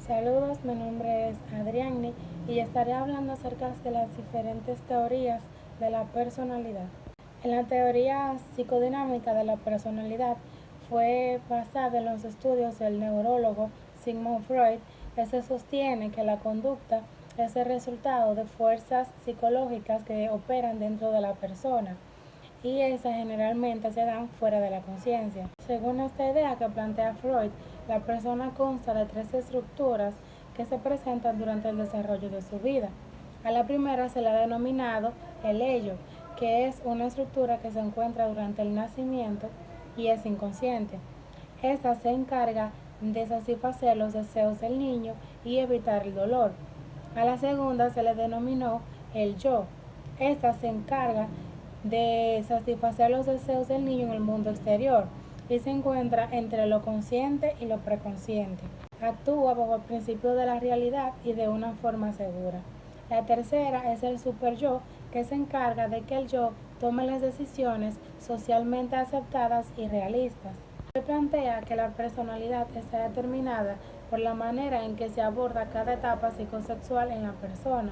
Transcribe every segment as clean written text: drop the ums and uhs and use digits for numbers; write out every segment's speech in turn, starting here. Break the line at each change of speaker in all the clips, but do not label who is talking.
Saludos, mi nombre es Adriani y estaré hablando acerca de las diferentes teorías de la personalidad. En la teoría psicodinámica de la personalidad fue basada en los estudios del neurólogo Sigmund Freud, que se sostiene que la conducta es el resultado de fuerzas psicológicas que operan dentro de la persona y esas generalmente se dan fuera de la conciencia. Según esta idea que plantea Freud, la persona consta de tres estructuras que se presentan durante el desarrollo de su vida. A la primera se le ha denominado el ello, que es una estructura que se encuentra durante el nacimiento y es inconsciente. Esta se encarga de satisfacer los deseos del niño y evitar el dolor. A la segunda se le denominó el yo. Esta se encarga de satisfacer los deseos del niño en el mundo exterior y se encuentra entre lo consciente y lo preconsciente. Actúa bajo el principio de la realidad y de una forma segura. La tercera es el super yo, que se encarga de que el yo tome las decisiones socialmente aceptadas y realistas. Se plantea que la personalidad está determinada por la manera en que se aborda cada etapa psicosexual en la persona.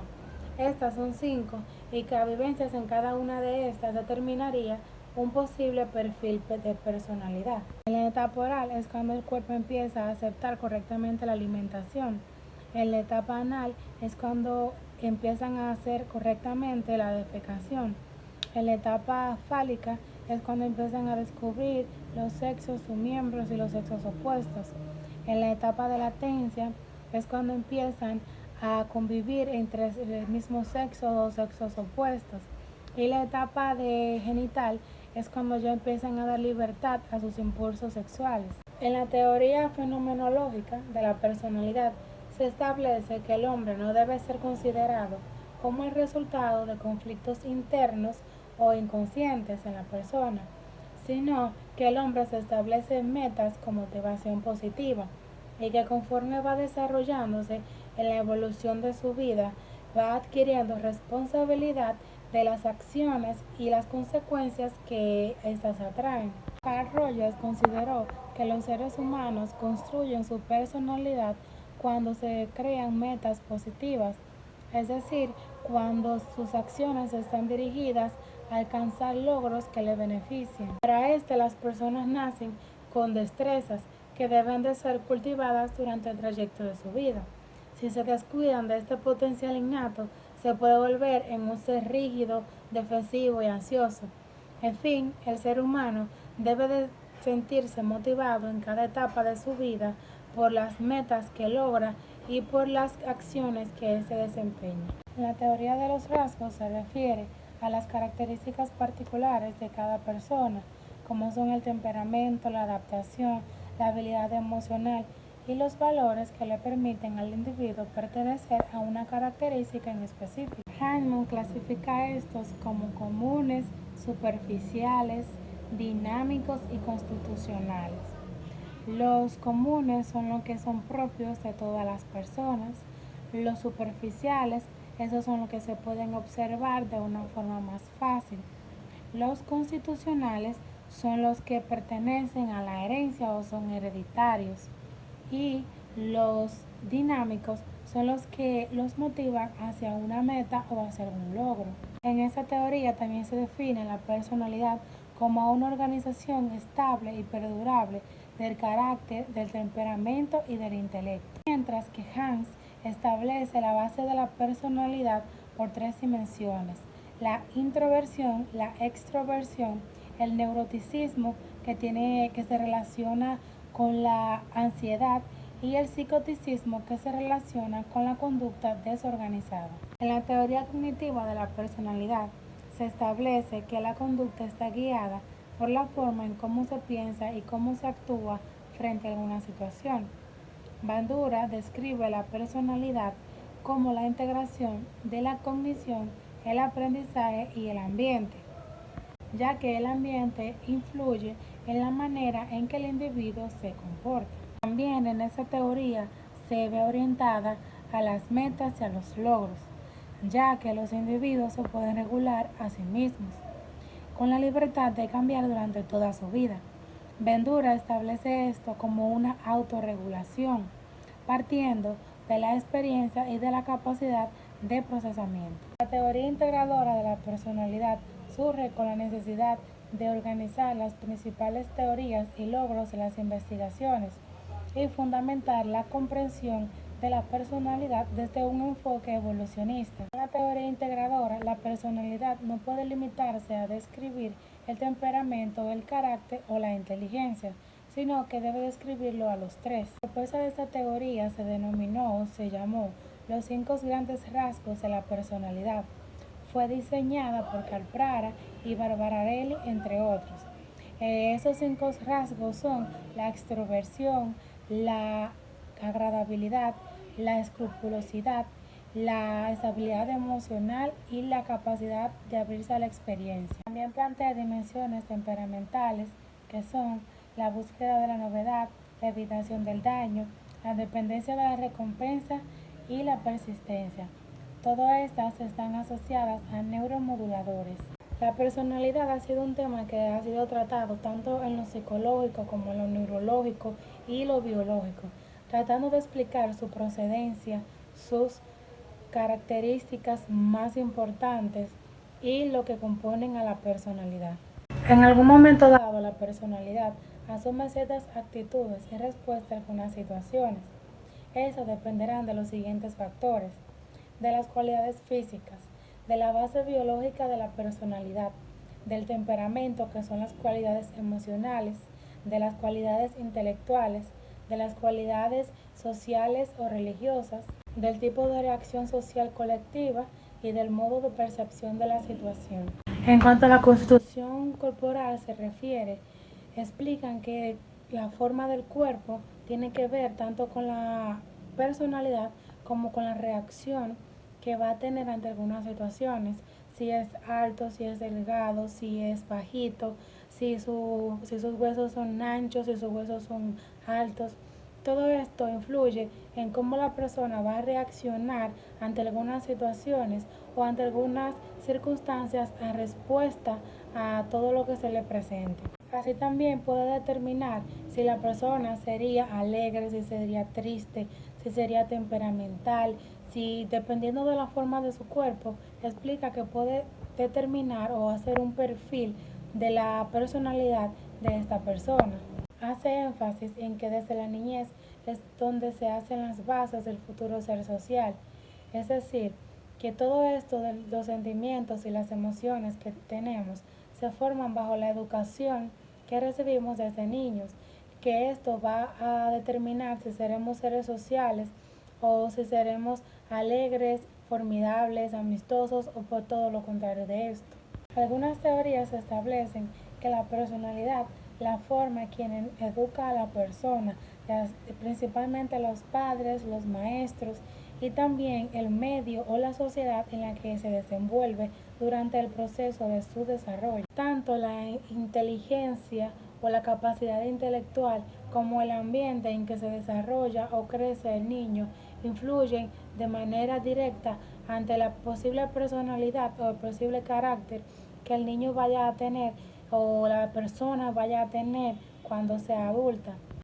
Estas son 5 y cada vivencias en cada una de estas determinaría un posible perfil de personalidad. En la etapa oral es cuando el cuerpo empieza a aceptar correctamente la alimentación. En la etapa anal es cuando empiezan a hacer correctamente la defecación. En la etapa fálica es cuando empiezan a descubrir los sexos, sus miembros y los sexos opuestos. En la etapa de latencia es cuando empiezan a convivir entre el mismo sexo o sexos opuestos. Y la etapa de genital es cuando ya empiezan a dar libertad a sus impulsos sexuales. En la teoría fenomenológica de la personalidad se establece que el hombre no debe ser considerado como el resultado de conflictos internos o inconscientes en la persona, sino que el hombre se establece metas con motivación positiva y que conforme va desarrollándose en la evolución de su vida, va adquiriendo responsabilidad de las acciones y las consecuencias que éstas atraen. Carl Rogers consideró que los seres humanos construyen su personalidad cuando se crean metas positivas, es decir, cuando sus acciones están dirigidas a alcanzar logros que le beneficien. Para las personas nacen con destrezas que deben de ser cultivadas durante el trayecto de su vida. Si se descuidan de este potencial innato, se puede volver en un ser rígido, defensivo y ansioso. En fin, el ser humano debe de sentirse motivado en cada etapa de su vida por las metas que logra y por las acciones que él se desempeña. La teoría de los rasgos se refiere a las características particulares de cada persona, como son el temperamento, la adaptación, la habilidad emocional y los valores que le permiten al individuo pertenecer a una característica en específico. Hahnemann clasifica estos como comunes, superficiales, dinámicos y constitucionales. Los comunes son los que son propios de todas las personas. Los superficiales, esos son los que se pueden observar de una forma más fácil. Los constitucionales son los que pertenecen a la herencia o son hereditarios. Y los dinámicos son los que los motivan hacia una meta o hacia un logro. En esta teoría también se define la personalidad como una organización estable y perdurable del carácter, del temperamento y del intelecto. Mientras que Hans establece la base de la personalidad por 3 dimensiones: la introversión, la extroversión, el neuroticismo que se relaciona con la ansiedad y el psicoticismo que se relaciona con la conducta desorganizada. En la teoría cognitiva de la personalidad se establece que la conducta está guiada por la forma en cómo se piensa y cómo se actúa frente a alguna situación. Bandura describe la personalidad como la integración de la cognición, el aprendizaje y el ambiente, ya que el ambiente influye en la manera en que el individuo se comporta. También en esta teoría se ve orientada a las metas y a los logros, ya que los individuos se pueden regular a sí mismos. con la libertad de cambiar durante toda su vida. Bandura establece esto como una autorregulación, partiendo de la experiencia y de la capacidad de procesamiento. La teoría integradora de la personalidad surge con la necesidad de organizar las principales teorías y logros de las investigaciones y fundamentar la comprensión de la personalidad desde un enfoque evolucionista. En la teoría integradora, la personalidad no puede limitarse a describir el temperamento, el carácter o la inteligencia, sino que debe describirlo a los tres. La propuesta de esta teoría se llamó los 5 grandes rasgos de la personalidad. Fue diseñada por Karl Prara y Barbarelli, entre otros. Esos 5 rasgos son la extroversión, la agradabilidad, la escrupulosidad, la estabilidad emocional y la capacidad de abrirse a la experiencia. También plantea dimensiones temperamentales que son la búsqueda de la novedad, la evitación del daño, la dependencia de la recompensa y la persistencia. Todas estas están asociadas a neuromoduladores. La personalidad ha sido un tema que ha sido tratado tanto en lo psicológico como en lo neurológico y lo biológico, tratando de explicar su procedencia, sus características más importantes y lo que componen a la personalidad. En algún momento dado, la personalidad asume ciertas actitudes y respuestas a algunas situaciones. Eso dependerán de los siguientes factores: de las cualidades físicas, de la base biológica de la personalidad, del temperamento, que son las cualidades emocionales, de las cualidades intelectuales, de las cualidades sociales o religiosas, del tipo de reacción social colectiva y del modo de percepción de la situación. En cuanto a la constitución corporal se refiere, explican que la forma del cuerpo tiene que ver tanto con la personalidad como con la reacción que va a tener ante algunas situaciones, si es alto, si es delgado, si es bajito, si sus huesos son anchos, si sus huesos son altos. Todo esto influye en cómo la persona va a reaccionar ante algunas situaciones o ante algunas circunstancias en respuesta a todo lo que se le presente. Así también puede determinar si la persona sería alegre, si sería triste, si sería temperamental, si dependiendo de la forma de su cuerpo, explica que puede determinar o hacer un perfil de la personalidad de esta persona. Hace énfasis en que desde la niñez es donde se hacen las bases del futuro ser social, es decir, que todo esto de los sentimientos y las emociones que tenemos se forman bajo la educación que recibimos desde niños, que esto va a determinar si seremos seres sociales o si seremos alegres, formidables, amistosos o por todo lo contrario de esto. Algunas teorías establecen que la personalidad la forma quien educa a la persona, principalmente los padres, los maestros y también el medio o la sociedad en la que se desenvuelve durante el proceso de su desarrollo. Tanto la inteligencia o la capacidad intelectual como el ambiente en que se desarrolla o crece el niño influyen de manera directa ante la posible personalidad o el posible carácter que el niño vaya a tener o la persona vaya a tener cuando sea adulta.